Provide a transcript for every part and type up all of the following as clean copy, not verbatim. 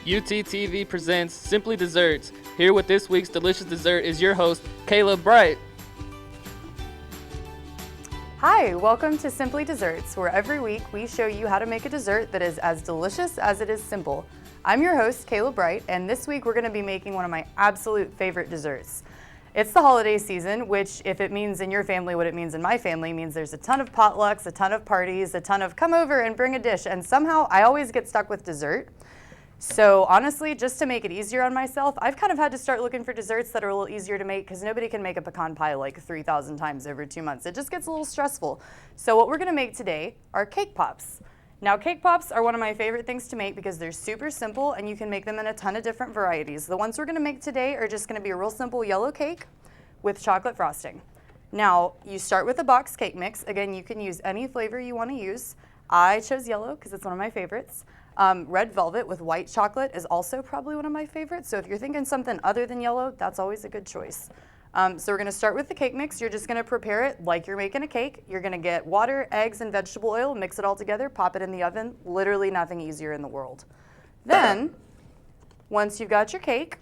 UTTV presents Simply Desserts. Here with this week's delicious dessert is your host, Kayla Bright. Hi, welcome to Simply Desserts, where every week we show you how to make a dessert that is as delicious as it is simple. I'm your host, Kayla Bright, and this week we're going to be making one of my absolute favorite desserts. It's the holiday season, which if it means in your family what it means in my family means there's a ton of potlucks, a ton of parties, a ton of come over and bring a dish, and somehow I always get stuck with dessert. So honestly, just to make it easier on myself, I've kind of had to start looking for desserts that are a little easier to make because nobody can make a pecan pie like 3,000 times over 2 months. It just gets a little stressful. So what we're gonna make today are cake pops. Now cake pops are one of my favorite things to make because they're super simple and you can make them in a ton of different varieties. The ones we're gonna make today are just gonna be a real simple yellow cake with chocolate frosting. Now you start with a box cake mix. Again, you can use any flavor you wanna use. I chose yellow because it's one of my favorites. Red velvet with white chocolate is also probably one of my favorites. So if you're thinking something other than yellow, that's always a good choice. So we're gonna start with the cake mix. You're just gonna prepare it like you're making a cake. You're gonna get water, eggs, and vegetable oil, mix it all together, pop it in the oven. Literally nothing easier in the world. Then, once you've got your cake,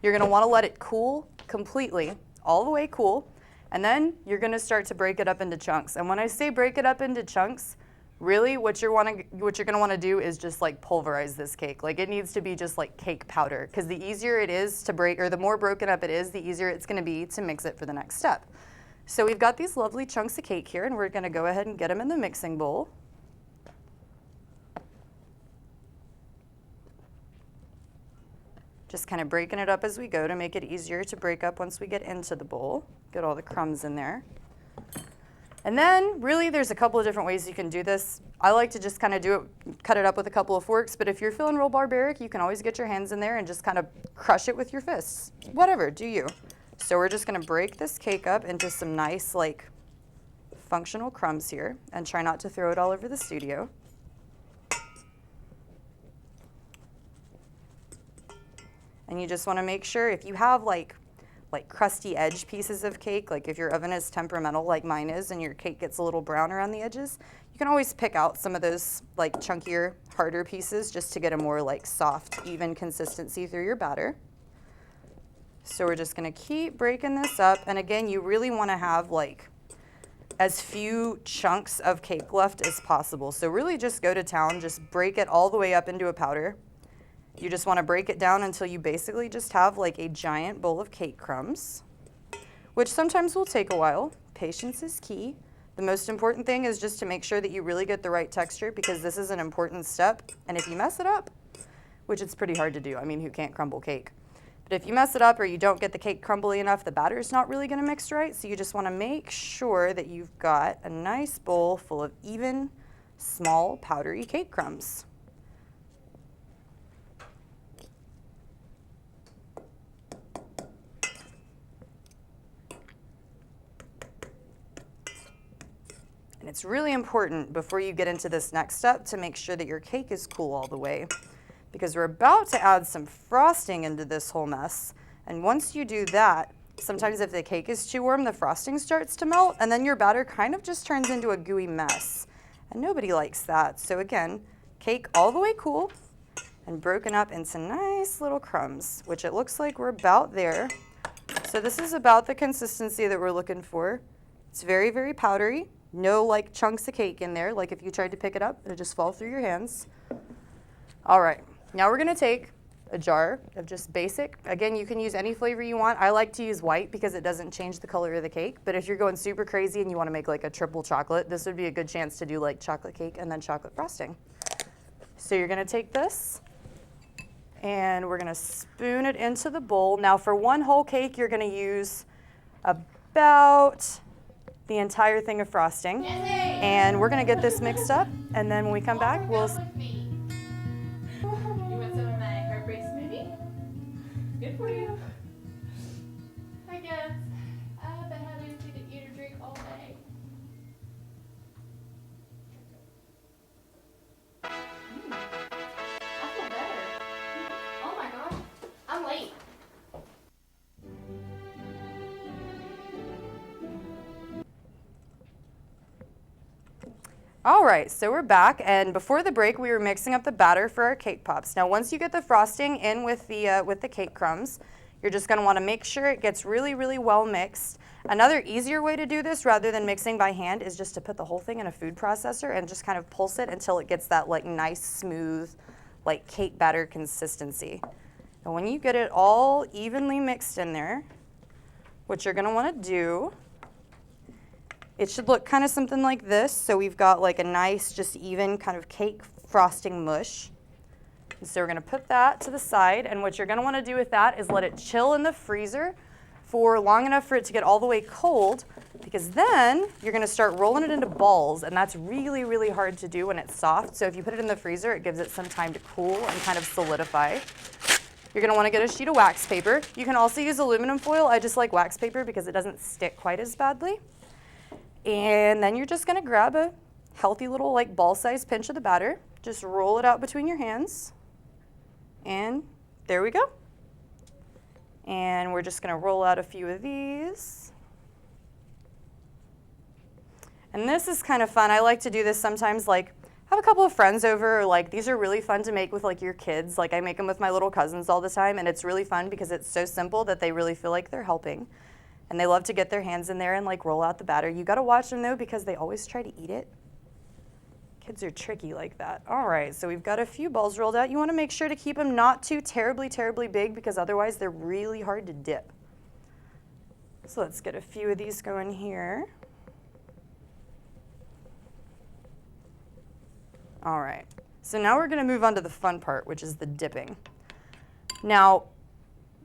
you're gonna wanna let it cool completely, all the way cool. And then you're gonna start to break it up into chunks. And when I say break it up into chunks, really, what you're gonna wanna do is just like pulverize this cake. Like it needs to be just like cake powder, because the easier it is to break, or the more broken up it is, the easier it's gonna be to mix it for the next step. So we've got these lovely chunks of cake here, and we're gonna go ahead and get them in the mixing bowl. Just kind of breaking it up as we go to make it easier to break up once we get into the bowl. Get all the crumbs in there. And then, really, there's a couple of different ways you can do this. I like to just kind of do it, cut it up with a couple of forks, but if you're feeling real barbaric, you can always get your hands in there and just kind of crush it with your fists. Whatever, do you. So we're just gonna break this cake up into some nice, like, functional crumbs here, and try not to throw it all over the studio. And you just wanna make sure if you have like crusty edge pieces of cake, like if your oven is temperamental like mine is and your cake gets a little brown around the edges, you can always pick out some of those like chunkier, harder pieces just to get a more like soft, even consistency through your batter. So we're just gonna keep breaking this up. And again, you really wanna have like as few chunks of cake left as possible. So really just go to town, just break it all the way up into a powder. You just want to break it down until you basically just have like a giant bowl of cake crumbs, which sometimes will take a while. Patience is key. The most important thing is just to make sure that you really get the right texture, because this is an important step. And if you mess it up, which it's pretty hard to do, I mean, who can't crumble cake? But if you mess it up or you don't get the cake crumbly enough, the batter is not really going to mix right. So you just want to make sure that you've got a nice bowl full of even, small, powdery cake crumbs. And it's really important before you get into this next step to make sure that your cake is cool all the way, because we're about to add some frosting into this whole mess. And once you do that, sometimes if the cake is too warm, the frosting starts to melt, and then your batter kind of just turns into a gooey mess. And nobody likes that. So again, cake all the way cool and broken up into nice little crumbs, which it looks like we're about there. So this is about the consistency that we're looking for. It's very, very powdery. No like chunks of cake in there, like if you tried to pick it up, it'd just fall through your hands. All right, now we're gonna take a jar of just basic, again, you can use any flavor you want. I like to use white because it doesn't change the color of the cake, but if you're going super crazy and you wanna make like a triple chocolate, this would be a good chance to do like chocolate cake and then chocolate frosting. So you're gonna take this and we're gonna spoon it into the bowl. Now for one whole cake, you're gonna use about the entire thing of frosting. And we're gonna get this mixed up, and then when we come back, we'll... You want some of my heartbreak smoothie? Good for you. I guess. I've been having to eat or drink all day. I feel better. Oh my gosh, I'm late. All right, so we're back, and before the break, we were mixing up the batter for our cake pops. Now, once you get the frosting in with the cake crumbs, you're just gonna wanna make sure it gets really, really well mixed. Another easier way to do this, rather than mixing by hand, is just to put the whole thing in a food processor and just kind of pulse it until it gets that like nice, smooth, like cake batter consistency. And when you get it all evenly mixed in there, what you're gonna wanna do, it should look kind of something like this. So we've got like a nice, just even kind of cake frosting mush. And so we're gonna put that to the side, and what you're gonna wanna do with that is let it chill in the freezer for long enough for it to get all the way cold, because then you're gonna start rolling it into balls, and that's really, really hard to do when it's soft. So if you put it in the freezer, it gives it some time to cool and kind of solidify. You're gonna wanna get a sheet of wax paper. You can also use aluminum foil. I just like wax paper because it doesn't stick quite as badly. And then you're just gonna grab a healthy little like ball-sized pinch of the batter, just roll it out between your hands, and there we go. And we're just gonna roll out a few of these. And this is kind of fun. I like to do this sometimes, like have a couple of friends over, or like these are really fun to make with like your kids. Like I make them with my little cousins all the time, and it's really fun because it's so simple that they really feel like they're helping. And they love to get their hands in there and like roll out the batter. You gotta watch them though, because they always try to eat it. Kids are tricky like that. All right, so we've got a few balls rolled out. You wanna make sure to keep them not too terribly, terribly big, because otherwise they're really hard to dip. So let's get a few of these going here. All right, so now we're gonna move on to the fun part, which is the dipping. Now,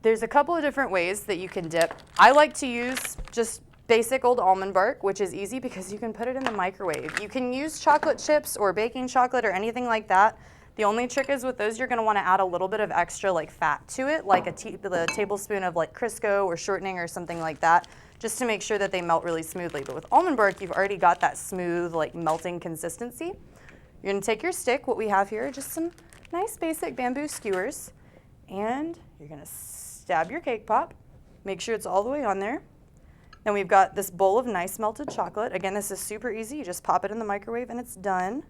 there's a couple of different ways that you can dip. I like to use just basic old almond bark, which is easy because you can put it in the microwave. You can use chocolate chips or baking chocolate or anything like that. The only trick is with those, you're gonna wanna add a little bit of extra like fat to it, like the tablespoon of like Crisco or shortening or something like that, just to make sure that they melt really smoothly. But with almond bark, you've already got that smooth, like melting consistency. You're gonna take your stick, what we have here are just some nice basic bamboo skewers, and you're gonna stab your cake pop, make sure it's all the way on there. Then we've got this bowl of nice melted chocolate. Again, this is super easy. You just pop it in the microwave and it's done.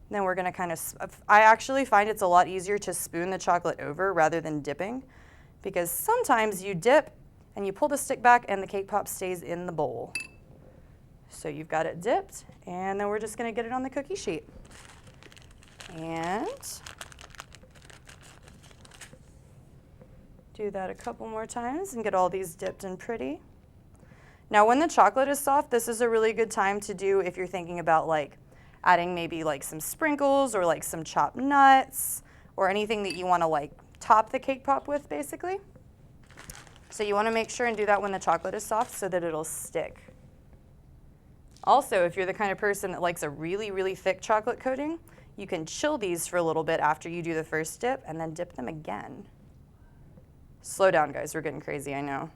Then we're gonna kind of, I actually find it's a lot easier to spoon the chocolate over rather than dipping, because sometimes you dip and you pull the stick back and the cake pop stays in the bowl. So you've got it dipped, and then we're just gonna get it on the cookie sheet. And do that a couple more times and get all these dipped and pretty. Now when the chocolate is soft, this is a really good time to do if you're thinking about like adding maybe like some sprinkles or like some chopped nuts or anything that you want to like top the cake pop with, basically. So you want to make sure and do that when the chocolate is soft so that it'll stick. Also, if you're the kind of person that likes a really, really thick chocolate coating, you can chill these for a little bit after you do the first dip and then dip them again. Slow down, guys, we're getting crazy, I know.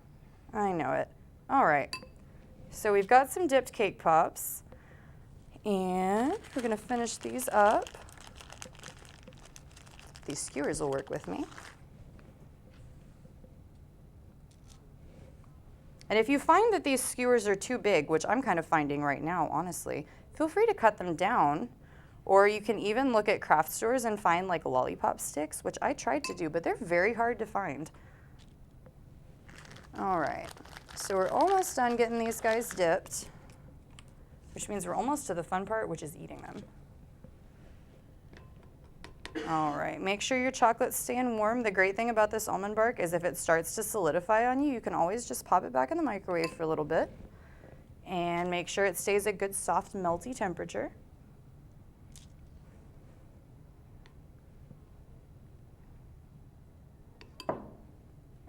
I know it. All right, so we've got some dipped cake pops, and we're gonna finish these up. These skewers will work with me. And if you find that these skewers are too big, which I'm kind of finding right now, honestly, feel free to cut them down. Or you can even look at craft stores and find like lollipop sticks, which I tried to do, but they're very hard to find. All right, so we're almost done getting these guys dipped, which means we're almost to the fun part, which is eating them. All right, make sure your chocolate's staying warm. The great thing about this almond bark is if it starts to solidify on you, you can always just pop it back in the microwave for a little bit and make sure it stays at good, soft, melty temperature.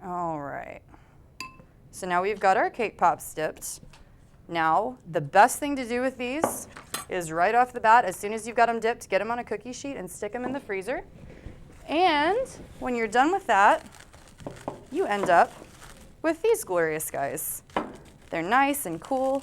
All right, so now we've got our cake pops dipped. Now, the best thing to do with these is right off the bat, as soon as you've got them dipped, get them on a cookie sheet and stick them in the freezer. And when you're done with that, you end up with these glorious guys. They're nice and cool.